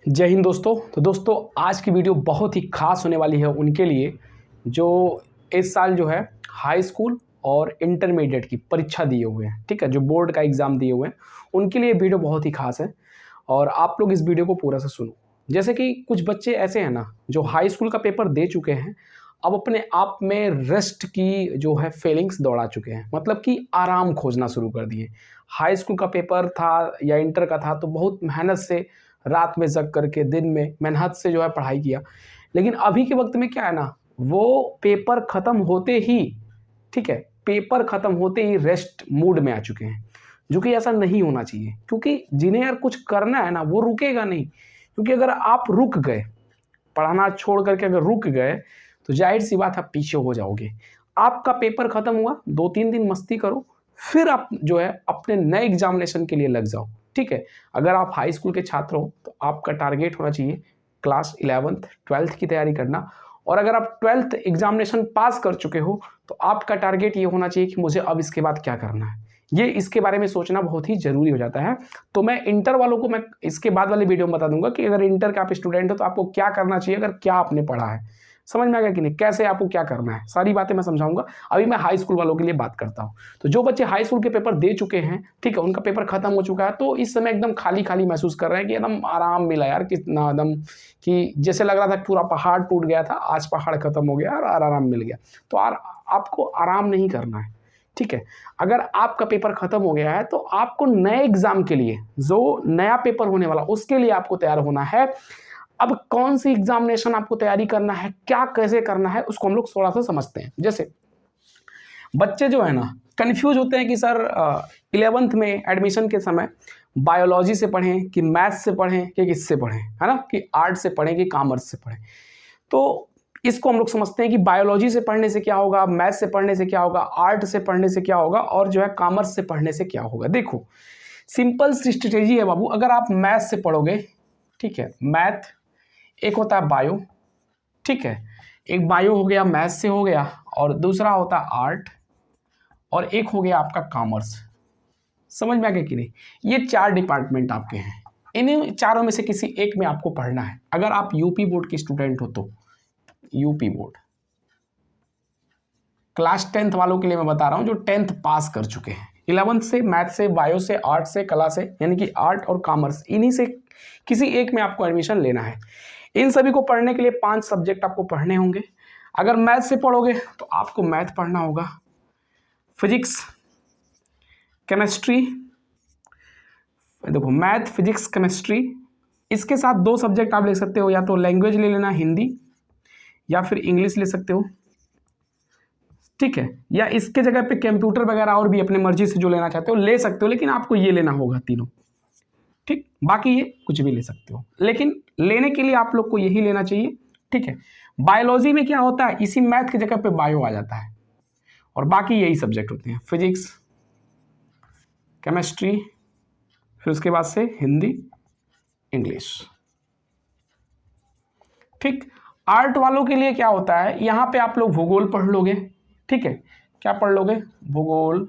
जय हिंद दोस्तों। तो दोस्तों आज की वीडियो बहुत ही खास होने वाली है उनके लिए जो इस साल जो है हाई स्कूल और इंटरमीडिएट की परीक्षा दिए हुए हैं। ठीक है, जो बोर्ड का एग्ज़ाम दिए हुए हैं उनके लिए वीडियो बहुत ही खास है और आप लोग इस वीडियो को पूरा से सुनो। जैसे कि कुछ बच्चे ऐसे हैं ना जो हाई स्कूल का पेपर दे चुके हैं, अब अपने आप में रेस्ट की जो है फीलिंग्स दौड़ा चुके हैं, मतलब कि आराम खोजना शुरू कर दिए। हाई स्कूल का पेपर था या इंटर का था तो बहुत मेहनत से रात में जग करके दिन में मेहनत से जो है पढ़ाई किया, लेकिन अभी के वक्त में क्या है ना, वो पेपर ख़त्म होते ही, ठीक है, पेपर ख़त्म होते ही रेस्ट मूड में आ चुके हैं, जो कि ऐसा नहीं होना चाहिए। क्योंकि जिन्हें यार कुछ करना है ना वो रुकेगा नहीं, क्योंकि अगर आप रुक गए, पढ़ना छोड़ करके अगर रुक गए तो जाहिर सी बात आप पीछे हो जाओगे। आपका पेपर ख़त्म हुआ, 2-3 दिन मस्ती करो, फिर आप जो है अपने नए एग्जामिनेशन के लिए लग जाओ। ठीक है, अगर आप हाई स्कूल के छात्र हो तो आपका टारगेट होना चाहिए क्लास 11th 12th की तैयारी करना, और अगर आप 12th एग्जामिनेशन पास कर चुके हो तो आपका टारगेट ये होना चाहिए कि मुझे अब इसके बाद क्या करना है। ये इसके बारे में सोचना बहुत ही ज़रूरी हो जाता है। तो मैं इंटर वालों को मैं इसके बाद वाले वीडियो में बता दूंगा कि अगर इंटर का आप स्टूडेंट हो तो आपको क्या करना चाहिए, अगर क्या आपने पढ़ा है, समझ में आ गया कि नहीं, कैसे आपको क्या करना है, सारी बातें मैं समझाऊंगा। अभी मैं हाई स्कूल वालों के लिए बात करता हूँ। तो जो बच्चे हाई स्कूल के पेपर दे चुके हैं, ठीक है, उनका पेपर खत्म हो चुका है, तो इस समय एकदम खाली खाली महसूस कर रहे हैं कि एकदम आराम मिला यार, कितना एकदम कि जैसे लग रहा था पूरा पहाड़ टूट गया था, आज पहाड़ खत्म हो गया और आराम मिल गया। तो आपको आराम नहीं करना है। ठीक है, अगर आपका पेपर खत्म हो गया है तो आपको नए एग्जाम के लिए, जो नया पेपर होने वाला उसके लिए आपको तैयार होना है। अब कौन सी एग्जामिनेशन आपको तैयारी करना है, क्या कैसे करना है, उसको हम लोग थोड़ा सा समझते हैं। जैसे बच्चे जो है ना कंफ्यूज होते हैं कि सर 11th में एडमिशन के समय बायोलॉजी से पढ़ें कि मैथ से पढ़ें कि किससे पढ़ें, है ना, कि आर्ट से पढ़ें कि कॉमर्स से पढ़ें। तो इसको हम लोग समझते हैं कि बायोलॉजी से पढ़ने से क्या होगा, मैथ से पढ़ने से क्या होगा, आर्ट से पढ़ने से क्या होगा, और जो है कॉमर्स से पढ़ने से क्या होगा। देखो सिंपल सी स्ट्रेटेजी है बाबू। अगर आप मैथ से पढ़ोगे, ठीक है, मैथ एक होता है बायो, ठीक है, एक बायो हो गया, मैथ से हो गया, और दूसरा होता है आर्ट, और एक हो गया आपका कॉमर्स। समझ में आ गया कि नहीं, ये 4 डिपार्टमेंट आपके हैं, इन्हीं चारों में से किसी एक में आपको पढ़ना है। अगर आप यूपी बोर्ड के स्टूडेंट हो तो यूपी बोर्ड, क्लास 10th वालों के लिए मैं बता रहा हूं जो 10th पास कर चुके हैं, 11th से मैथ से, बायो से, आर्ट से, कला से, यानी कि आर्ट और कॉमर्स, इन्हीं से किसी एक में आपको एडमिशन लेना है। इन सभी को पढ़ने के लिए 5 सब्जेक्ट आपको पढ़ने होंगे। अगर मैथ से पढ़ोगे तो आपको मैथ पढ़ना होगा, फिजिक्स, केमिस्ट्री, देखो मैथ, फिजिक्स, केमिस्ट्री, इसके साथ 2 सब्जेक्ट आप ले सकते हो, या तो लैंग्वेज ले लेना हिंदी, या फिर इंग्लिश ले सकते हो, ठीक है, या इसके जगह पे कंप्यूटर वगैरह और भी अपने मर्जी से जो लेना चाहते हो ले सकते हो, लेकिन आपको ये लेना होगा तीनों। ठीक, बाकी ये कुछ भी ले सकते हो, लेकिन लेने के लिए आप लोग को यही लेना चाहिए। ठीक है, बायोलॉजी में क्या होता है, इसी मैथ की जगह पे बायो आ जाता है, और बाकी यही सब्जेक्ट होते हैं, फिजिक्स, केमिस्ट्री, फिर उसके बाद से हिंदी, इंग्लिश। ठीक, आर्ट वालों के लिए क्या होता है, यहाँ पे आप लोग भूगोल पढ़ लोगे। ठीक है, क्या पढ़ लोगे, भूगोल,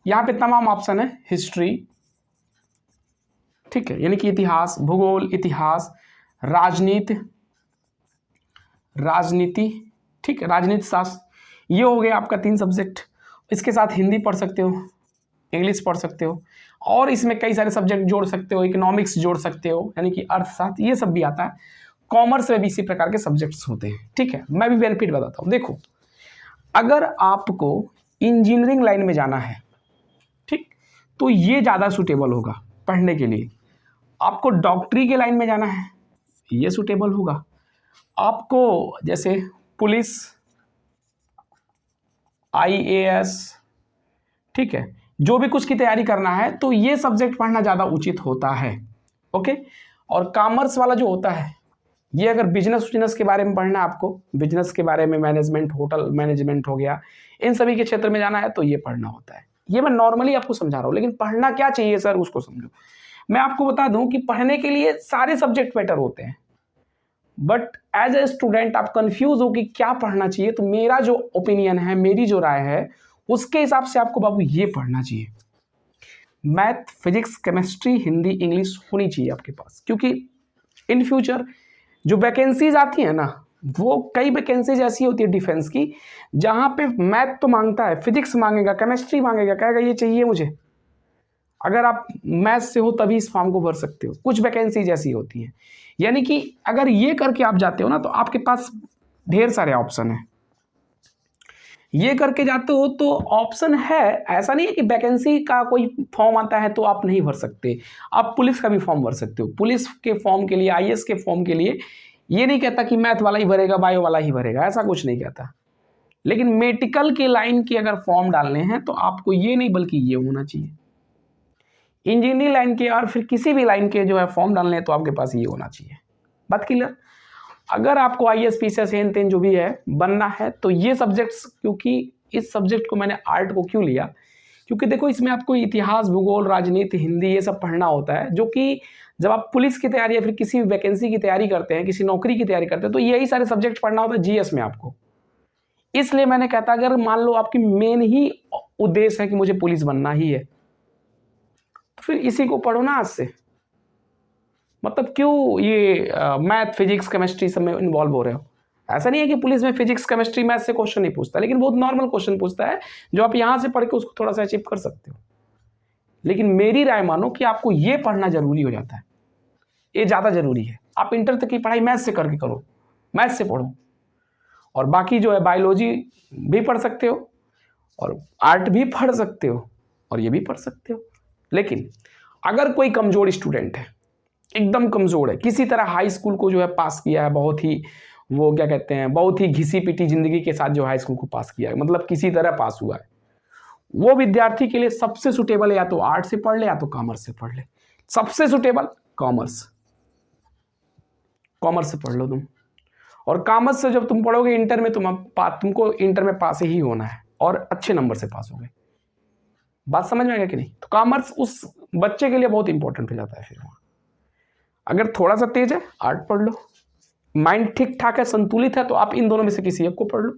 यहाँ पे तमाम ऑप्शन है, हिस्ट्री, ठीक है, यानी कि इतिहास, भूगोल, इतिहास, राजनीति, ठीक है, राजनीति शास्त्र, ये हो गया आपका 3 सब्जेक्ट। इसके साथ हिंदी पढ़ सकते हो, इंग्लिश पढ़ सकते हो, और इसमें कई सारे सब्जेक्ट जोड़ सकते हो, इकोनॉमिक्स जोड़ सकते हो, यानी कि अर्थशास्त्र, ये सब भी आता है। कॉमर्स में भी इसी प्रकार के सब्जेक्ट्स होते हैं। ठीक है, मैं भी बेनिफिट बताता हूँ। देखो अगर आपको इंजीनियरिंग लाइन में जाना है, ठीक, तो ये ज़्यादा सूटेबल होगा पढ़ने के लिए। आपको डॉक्टरी के लाइन में जाना है, ये सूटेबल होगा। आपको जैसे पुलिस, IAS, ठीक है, जो भी कुछ की तैयारी करना है तो ये सब्जेक्ट पढ़ना ज़्यादा उचित होता है। ओके, और कॉमर्स वाला जो होता है, ये अगर बिजनेस के बारे में पढ़ना है आपको, बिजनेस के बारे में, मैनेजमेंट, होटल मैनेजमेंट हो गया, इन सभी के क्षेत्र में जाना है तो ये पढ़ना होता है। ये मैं नॉर्मली आपको समझा रहा हूँ, लेकिन पढ़ना क्या चाहिए सर उसको समझो। मैं आपको बता दूं कि पढ़ने के लिए सारे सब्जेक्ट बेटर होते हैं, बट एज ए स्टूडेंट आप कंफ्यूज हो कि क्या पढ़ना चाहिए। तो मेरा जो ओपिनियन है, मेरी जो राय है, उसके हिसाब से आपको बाबू ये पढ़ना चाहिए। Math, physics, chemistry, Hindi, English होनी चाहिए आपके पास, क्योंकि इन फ्यूचर जो वैकेंसीज आती है ना, वो कई वैकेंसीज ऐसी होती है डिफेंस की जहाँ पे मैथ तो मांगता है, फिजिक्स मांगेगा, केमिस्ट्री मांगेगा, कहेगा ये चाहिए मुझे। अगर आप मैथ से हो तभी इस फॉर्म को भर सकते हो। कुछ वैकेंसीज ऐसी होती हैं, यानी कि अगर ये करके आप जाते हो ना तो आपके पास ढेर सारे ऑप्शन हैं। ये करके जाते हो तो ऑप्शन है, ऐसा नहीं है कि वैकेंसी का कोई फॉर्म आता है तो आप नहीं भर सकते। आप पुलिस का भी फॉर्म भर सकते हो। पुलिस के फॉर्म के लिए, आईएएस के फॉर्म के लिए ये नहीं कहता कि मैथ वाला ही भरेगा, बायो वाला ही भरेगा, ऐसा कुछ नहीं कहता। लेकिन मेडिकल के लाइन के अगर फॉर्म डालने हैं तो आपको ये नहीं बल्कि ये होना चाहिए। इंजीनियरिंग लाइन के और फिर किसी भी लाइन के जो है फॉर्म डालने हैं तो आपके पास ये होना चाहिए। बात क्लियर? अगर आपको आईएएस पीसीएस हेन तेन जो भी है बनना है तो ये सब्जेक्ट्स, क्योंकि इस सब्जेक्ट को मैंने आर्ट को क्यों लिया, क्योंकि देखो इसमें आपको इतिहास, भूगोल, राजनीति, हिंदी ये सब पढ़ना होता है, जो कि जब आप पुलिस की तैयारी या फिर किसी वैकेंसी की तैयारी करते हैं, किसी नौकरी की तैयारी करते हैं, तो यही सारे सब्जेक्ट पढ़ना होता है जीएस में आपको। इसलिए मैंने कहता अगर मान लो आपकी मेन ही उद्देश्य है कि मुझे पुलिस बनना ही है तो फिर इसी को पढ़ो ना आज से। मतलब क्यों ये मैथ, फिजिक्स, केमिस्ट्री सब में इन्वॉल्व हो रहे हो? ऐसा नहीं है कि पुलिस में फिजिक्स, केमिस्ट्री, मैथ से क्वेश्चन नहीं पूछता, लेकिन बहुत नॉर्मल क्वेश्चन पूछता है जो आप यहाँ से पढ़ के उसको थोड़ा सा अचीव कर सकते हो। लेकिन मेरी राय मानो कि आपको ये पढ़ना जरूरी हो जाता है, ये ज़्यादा जरूरी है। आप इंटर तक की पढ़ाई मैथ से करके करो, मैथ से पढ़ो, और बाकी जो है बायोलॉजी भी पढ़ सकते हो और आर्ट भी पढ़ सकते हो और ये भी पढ़ सकते हो। लेकिन अगर कोई कमज़ोर स्टूडेंट है, एकदम कमज़ोर है, किसी तरह हाई स्कूल को जो है पास किया है, बहुत ही वो क्या कहते हैं, बहुत ही घिसी पिटी ज़िंदगी के साथ जो हाई स्कूल को पास किया है, मतलब किसी तरह पास हुआ है, वो विद्यार्थी के लिए सबसे सुटेबल है या तो आर्ट से पढ़ ले या तो कॉमर्स से पढ़ ले। सबसे सुटेबल कॉमर्स, कॉमर्स से पढ़ लो तुम। और कॉमर्स से जब तुम पढ़ोगे इंटर में, तुमको इंटर में पास ही होना है और अच्छे नंबर से पास होगे। बात समझ में आ गया कि नहीं? तो कॉमर्स उस बच्चे के लिए बहुत इंपॉर्टेंट हो जाता है। फिर अगर थोड़ा सा तेज है आर्ट पढ़ लो, माइंड ठीक ठाक है, संतुलित है, तो आप इन दोनों में से किसी एक को पढ़ लो।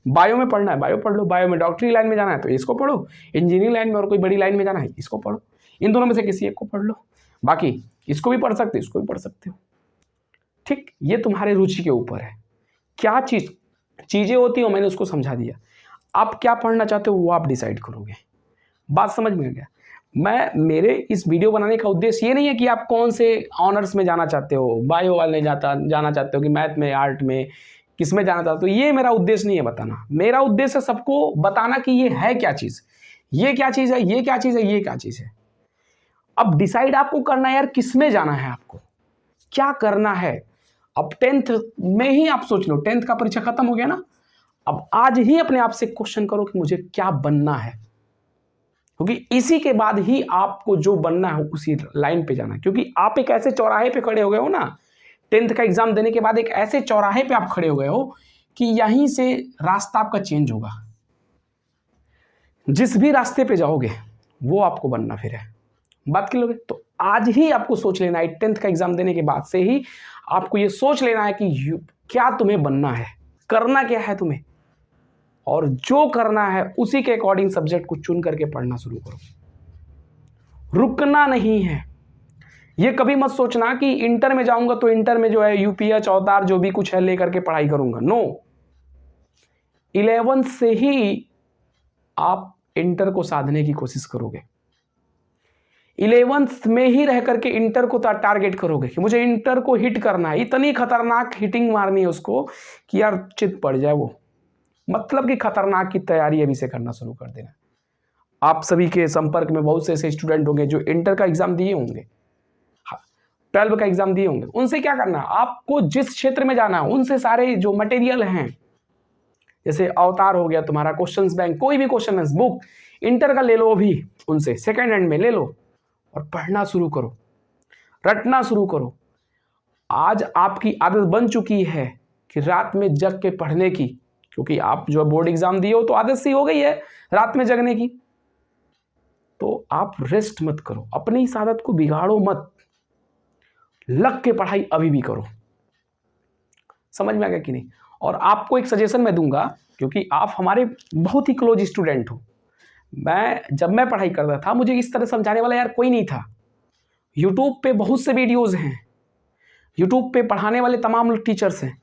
बायो में पढ़ना है बायो पढ़ लो, बायो में डॉक्टरी लाइन में जाना है तो इसको पढ़ो, इंजीनियरिंग लाइन में और कोई बड़ी लाइन में जाना है इसको पढ़ो। इन दोनों में से किसी एक को पढ़ लो, बाकी इसको भी पढ़ सकते हो, इसको भी पढ़ सकते हो। ठीक, ये तुम्हारे रुचि के ऊपर है। क्या चीज़ें होती हो मैंने उसको समझा दिया, आप क्या पढ़ना चाहते हो वो आप डिसाइड करोगे। बात समझ में आ गया? मेरे इस वीडियो बनाने का उद्देश्य ये नहीं है कि आप कौन से ऑनर्स में जाना चाहते हो, बायो वाले जाना चाहते हो कि मैथ में, आर्ट में, किस में जाना चाहते हो, ये मेरा उद्देश्य नहीं है बताना। मेरा उद्देश्य है सबको बताना कि ये है क्या चीज़, ये क्या चीज़ है, ये क्या चीज़ है, ये क्या चीज़ है। अब डिसाइड आपको करना है यार किस में जाना है, आपको क्या करना है। अब 10th में ही आप सोच लो, 10th का परीक्षा खत्म हो गया ना, अब आज ही अपने आप से क्वेश्चन करो कि मुझे क्या बनना है, क्योंकि इसी के बाद ही आपको जो बनना है उसी लाइन पे जाना है। क्योंकि आप एक ऐसे चौराहे पे खड़े हो गए हो ना, 10th का एग्जाम देने के बाद एक ऐसे चौराहे पे आप खड़े हो गए हो कि यहीं से रास्ता आपका चेंज होगा। जिस भी रास्ते पे जाओगे वो आपको बनना फिर है। बात कर लोगे तो आज ही आपको सोच लेना है, 10th का एग्जाम देने के बाद से ही आपको ये सोच लेना है कि क्या तुम्हें बनना है, करना क्या है तुम्हें, और जो करना है उसी के अकॉर्डिंग सब्जेक्ट को चुन करके पढ़ना शुरू करो। रुकना नहीं है। ये कभी मत सोचना कि इंटर में जाऊंगा तो इंटर में जो है यूपीएच, अवतार जो भी कुछ है लेकर के पढ़ाई करूंगा। नो, 11th से ही आप इंटर को साधने की कोशिश करोगे। 11th में ही रह करके इंटर को टारगेट करोगे कि मुझे इंटर को हिट करना है, इतनी खतरनाक हिटिंग मारनी है उसको कि यार चित पड़ जाए वो। मतलब कि खतरनाक की तैयारी अभी से करना शुरू कर देना। आप सभी के संपर्क में बहुत से ऐसे स्टूडेंट होंगे जो इंटर का एग्जाम दिए होंगे, 12 का एग्जाम दिए होंगे। उनसे क्या करना है, आपको जिस क्षेत्र में जाना है उनसे सारे जो मटेरियल हैं, जैसे अवतार हो गया तुम्हारा, क्वेश्चंस बैंक, कोई भी क्वेश्चन है बुक इंटर का ले लो, अभी उनसे सेकेंड हैंड में ले लो और पढ़ना शुरू करो, रटना शुरू करो। आज आपकी आदत बन चुकी है कि रात में जग के पढ़ने की, क्योंकि आप जो बोर्ड एग्जाम दिए हो तो आदत सी हो गई है रात में जगने की। तो आप रेस्ट मत करो, अपनी इस आदत को बिगाड़ो मत, लग के पढ़ाई अभी भी करो। समझ में आ गया कि नहीं? और आपको एक सजेशन मैं दूंगा, क्योंकि आप हमारे बहुत ही क्लोज स्टूडेंट हो। जब मैं पढ़ाई करता था मुझे इस तरह समझाने वाला यार कोई नहीं था। यूट्यूब पे बहुत से वीडियोज़ हैं यूट्यूब पे पढ़ाने वाले तमाम लोग टीचर्स हैं,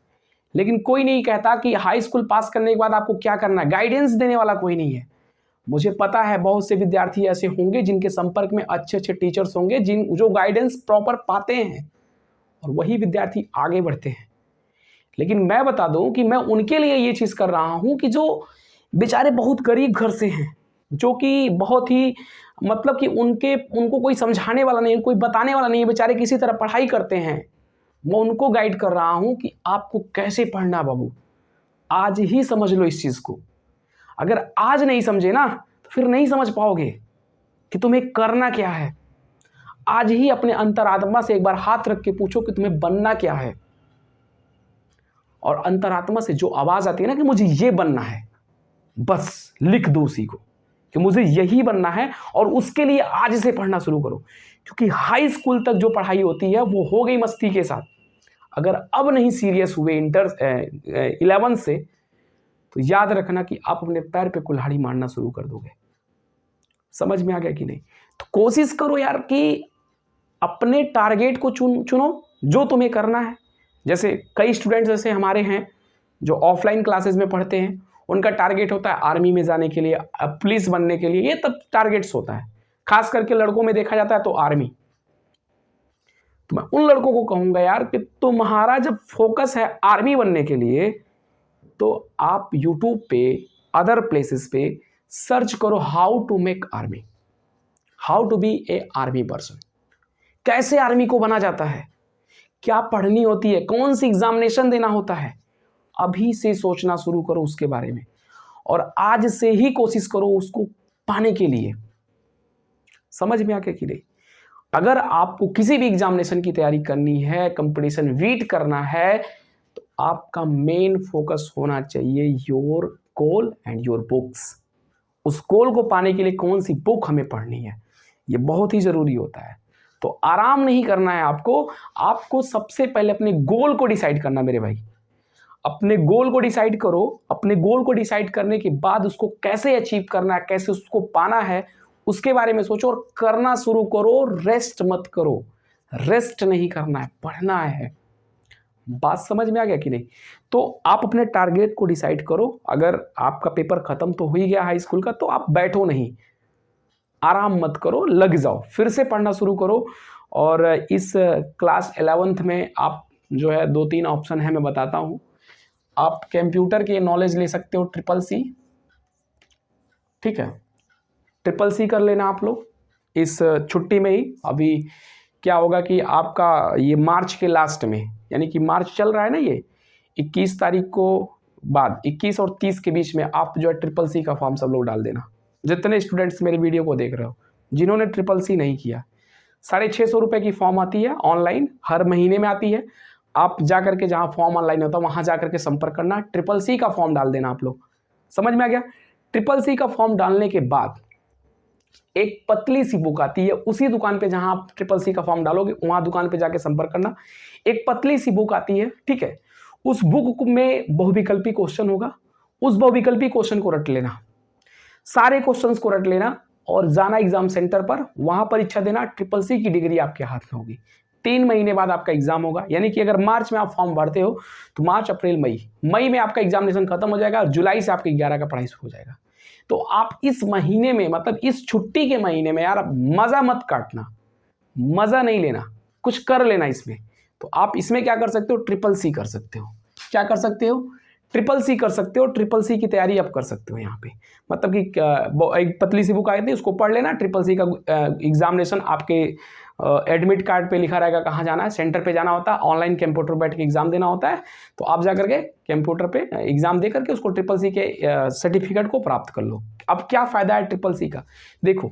लेकिन कोई नहीं कहता कि हाई स्कूल पास करने के बाद आपको क्या करना है। गाइडेंस देने वाला कोई नहीं है। मुझे पता है बहुत से विद्यार्थी ऐसे होंगे जिनके संपर्क में अच्छे अच्छे टीचर्स होंगे जो गाइडेंस प्रॉपर पाते हैं और वही विद्यार्थी आगे बढ़ते हैं। लेकिन मैं बता दूं कि मैं उनके लिए ये चीज़ कर रहा हूं कि जो बेचारे बहुत गरीब घर से हैं, जो कि बहुत ही मतलब कि उनको कोई समझाने वाला नहीं, कोई बताने वाला नहीं है, बेचारे किसी तरह पढ़ाई करते हैं, मैं उनको गाइड कर रहा हूं कि आपको कैसे पढ़ना बाबू। आज ही समझ लो इस चीज़ को। अगर आज नहीं समझे ना तो फिर नहीं समझ पाओगे कि तुम्हें करना क्या है। आज ही अपने अंतरात्मा से एक बार हाथ रख के पूछो कि तुम्हें बनना क्या है, और अंतरात्मा से जो आवाज आती है ना कि मुझे ये बनना है, बस लिख दो उसी को कि मुझे यही बनना है, और उसके लिए आज से पढ़ना शुरू करो। क्योंकि हाई स्कूल तक जो पढ़ाई होती है वो हो गई मस्ती के साथ। अगर अब नहीं सीरियस हुए 11 से, तो याद रखना कि आप अपने पैर पे कुल्हाड़ी मारना शुरू कर दोगे। समझ में आ गया कि नहीं? तो कोशिश करो यार कि अपने टारगेट को चुनो जो तुम्हें करना है। जैसे कई स्टूडेंट्स ऐसे हमारे हैं जो ऑफलाइन क्लासेस में पढ़ते हैं, उनका टारगेट होता है आर्मी में जाने के लिए, पुलिस बनने के लिए, ये तब टारगेट्स होता है। खास करके लड़कों में देखा जाता है तो आर्मी। तो मैं उन लड़कों को कहूंगा यार कि तुम्हारा जब फोकस है आर्मी बनने के लिए, तो आप यूट्यूब पे, अदर प्लेसेस पे सर्च करो how to make army, how to be a army person. कैसे आर्मी को बना जाता है, क्या पढ़नी होती है, कौन सी एग्जामिनेशन देना होता है, अभी से सोचना शुरू करो उसके बारे में, और आज से ही कोशिश करो उसको पाने के लिए। समझ में आ गया कि नहीं? अगर आपको किसी भी एग्जामिनेशन की तैयारी करनी है, कंपटीशन बीट करना है, तो आपका मेन फोकस होना चाहिए your goal and your books. उस गोल को पाने के लिए कौन सी बुक हमें पढ़नी है, ये बहुत ही जरूरी होता है। तो आराम नहीं करना है आपको सबसे पहले अपने गोल को डिसाइड करना मेरे भाई। अपने गोल को डिसाइड करो। अपने गोल को डिसाइड करने के बाद उसको कैसे अचीव करना है, कैसे उसको पाना है, उसके बारे में सोचो और करना शुरू करो। रेस्ट मत करो, रेस्ट नहीं करना है, पढ़ना है। बात समझ में आ गया कि नहीं? तो आप अपने टारगेट को डिसाइड करो। अगर आपका पेपर खत्म तो हो ही गया हाई स्कूल का, तो आप बैठो नहीं, आराम मत करो, लग जाओ, फिर से पढ़ना शुरू करो। और इस क्लास 11th में आप जो है 2-3 ऑप्शन है, मैं बताता हूँ। आप कंप्यूटर की नॉलेज ले सकते हो, CCC, ठीक है, CCC कर लेना आप लोग इस छुट्टी में ही। अभी क्या होगा कि आपका ये मार्च के लास्ट में, यानी कि मार्च चल रहा है ना, ये 21 तारीख को बाद 21 और 30 के बीच में आप जो है CCC का फॉर्म सब लोग डाल देना। जितने स्टूडेंट्स मेरे वीडियो को देख रहे हो, जिन्होंने CCC नहीं किया, 650 रुपये की फॉर्म आती है ऑनलाइन, हर महीने में आती है। आप जा करके जहाँ फॉर्म ऑनलाइन होता है वहाँ जा करके संपर्क करना, CCC का फॉर्म डाल देना आप लोग। समझ में आ गया? CCC का फॉर्म डालने के बाद एक पतली सी बुक आती है, उसी दुकान पे जहाँ आप CCC का फॉर्म डालोगे वहाँ दुकान पे जाके संपर्क करना। एक पतली सी बुक आती है, ठीक है, उस बुक में बहुविकल्पी क्वेश्चन होगा, उस बहुविकल्पी क्वेश्चन को रट लेना, सारे क्वेश्चंस को रट लेना और जाना एग्जाम सेंटर पर, वहां परीक्षा देना। CCC की डिग्री आपके हाथ में होगी। 3 महीने बाद आपका एग्जाम होगा। यानी कि अगर मार्च में आप फॉर्म भरते हो तो मार्च, अप्रैल, मई में आपका एग्जामिनेशन खत्म हो जाएगा और जुलाई से आपके 11 का पढ़ाई शुरू हो जाएगा। तो आप इस महीने में, मतलब इस छुट्टी के महीने में यार मजा मत काटना, मजा नहीं लेना, कुछ कर लेना इसमें। तो आप इसमें क्या कर सकते हो, CCC कर सकते हो। क्या कर सकते हो? CCC कर सकते हो। CCC की तैयारी आप कर सकते हो। यहाँ पे मतलब कि एक पतली सी बुक आई थी, उसको पढ़ लेना। CCC का एग्जामिनेशन आपके एडमिट कार्ड पे लिखा रहेगा कहाँ जाना है, सेंटर पे जाना होता है, ऑनलाइन कंप्यूटर बैठ के एग्जाम देना होता है। तो आप जा करके कंप्यूटर पे एग्जाम दे करके उसको CCC के सर्टिफिकेट को प्राप्त कर लो। अब क्या फ़ायदा है CCC का, देखो।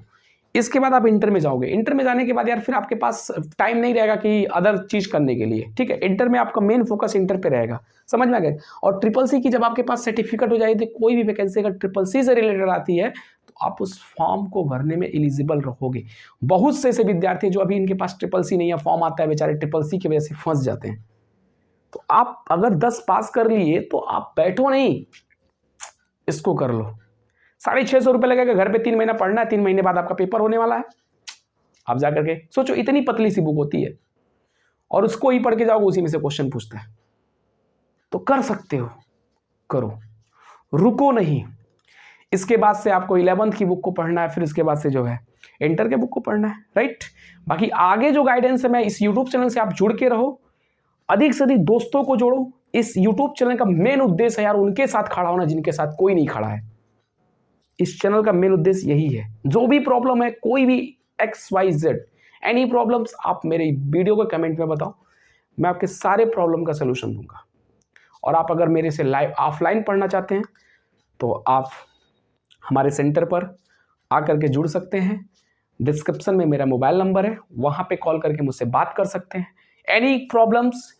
इसके बाद आप इंटर में जाओगे। इंटर में जाने के बाद यार फिर आपके पास टाइम नहीं रहेगा कि अदर चीज़ करने के लिए, ठीक है। इंटर में आपका मेन फोकस इंटर पे रहेगा। समझ में आ गया? और CCC की जब आपके पास सर्टिफिकेट हो जाएगी, कोई भी वैकेंसी अगर CCC से रिलेटेड आती है तो आप उस फॉर्म को भरने में एलिजिबल रहोगे। बहुत से ऐसे विद्यार्थी जो अभी इनके पास CCC नहीं है, फॉर्म आता है, बेचारे CCC की वजह से फंस जाते हैं। तो आप अगर 10 पास कर लिए तो आप बैठो नहीं, इसको कर लो। 650 रुपये लगेगा, घर पे 3 महीना पढ़ना है, 3 महीने बाद आपका पेपर होने वाला है। आप जाकर के सोचो, इतनी पतली सी बुक होती है और उसको ही पढ़ के जाओगे, उसी में से क्वेश्चन पूछता है। तो कर सकते हो, करो, रुको नहीं। इसके बाद से आपको 11th की बुक को पढ़ना है, फिर इसके बाद से जो है इंटर के बुक को पढ़ना है, राइट। बाकी आगे जो गाइडेंस है, मैं इस यूट्यूब चैनल से आप जुड़ के रहो, अधिक से अधिक दोस्तों को जोड़ो। इस यूट्यूब चैनल का मेन उद्देश्य है यार उनके साथ खड़ा होना जिनके साथ कोई नहीं खड़ा है। इस चैनल का मेन उद्देश्य यही है। जो भी प्रॉब्लम है, कोई भी XYZ एनी प्रॉब्लम्स, आप मेरे वीडियो को कमेंट में बताओ, मैं आपके सारे प्रॉब्लम का सलूशन दूंगा। और आप अगर मेरे से लाइव ऑफलाइन पढ़ना चाहते हैं तो आप हमारे सेंटर पर आकर के जुड़ सकते हैं। डिस्क्रिप्शन में मेरा मोबाइल नंबर है, वहाँ पे कॉल करके मुझसे बात कर सकते हैं। एनी प्रॉब्लम्स,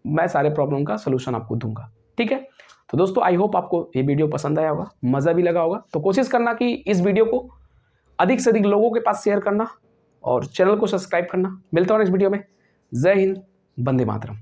मैं सारे प्रॉब्लम का सलूशन आपको दूंगा, ठीक है। तो दोस्तों, आई होप आपको ये वीडियो पसंद आया होगा, मज़ा भी लगा होगा। तो कोशिश करना कि इस वीडियो को अधिक से अधिक लोगों के पास शेयर करना और चैनल को सब्सक्राइब करना। मिलता हूँ नेक्स्ट वीडियो में। जय हिंद, वंदे मातरम।